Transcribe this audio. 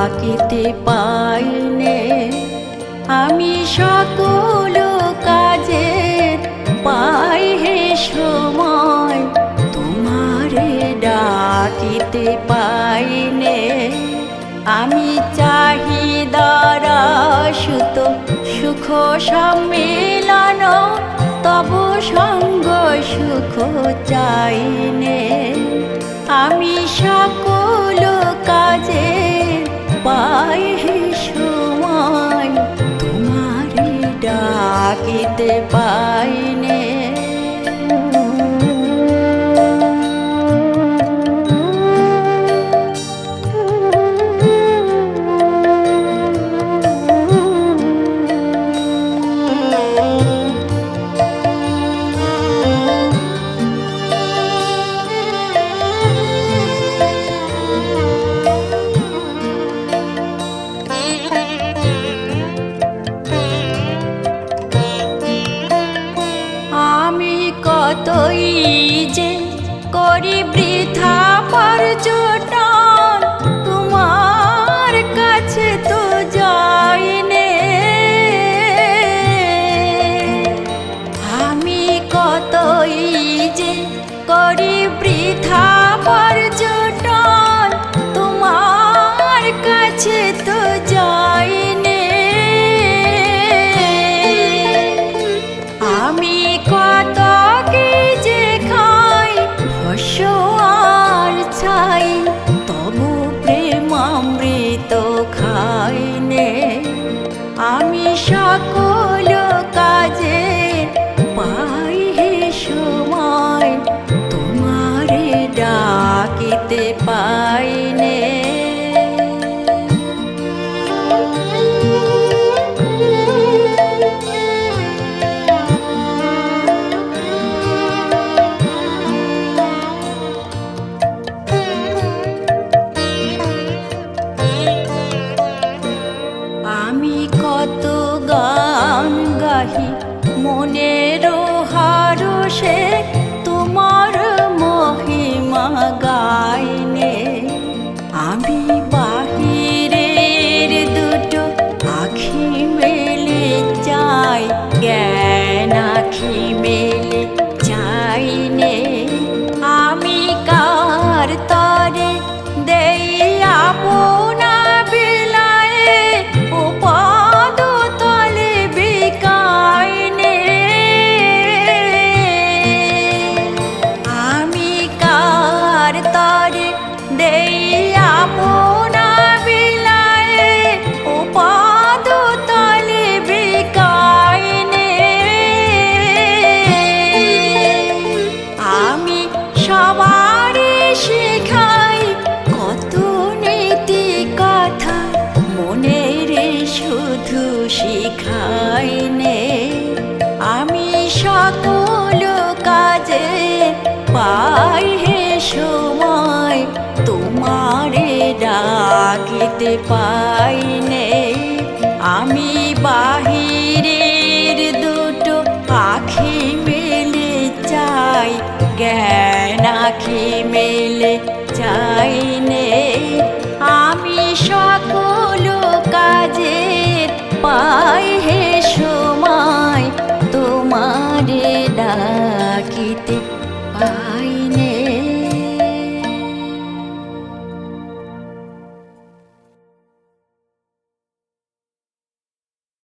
ডাকিতে পাইনে। আমি সকল কাজে পাই হে সময়, তোমারে ডাকিতে পাইনে। আমি চাহিদার সুত সুখ সম্মিলন, তব সঙ্গ সুখ চাইনে। আমি সকল কাজে পাই হে সময়, তোমারে ডাকিতে পাইনে। কতই যে করি বৃথা পর্যটন, তোমার কাছে তো যাইনে। আমি কতই যে করি বৃথা পর্যটন, তোমার কাছে তো যাইনে। আমি কত ছাই, তবু প্রেমামৃত খাইনে। আমি সকল কাজে পাই হে সময়, তোমারে ডাকিতে পাইনে। আমি কত গান গাহি মনের হারসে, তোমার মহিমা গাইনে। আমি বাহিরের দুটো আখি মেলে চাই, জ্ঞান আখি মেলে চাইনে। আমি কার তরে দেই আপনা সবারে শেখাই কত নীতি কথা, মনের শুধু শিখাইনে। আমি সকল কাজে পাই হে সময়, তোমারে ডাকিতে পাইনে। আমি বাহিরের দুটো আখি মেলে চাই, জ্ঞান আখি মেলে চাইনে। আমি সকল কাজে পাই হে সময়, তোমারে ডাকিতে পাই।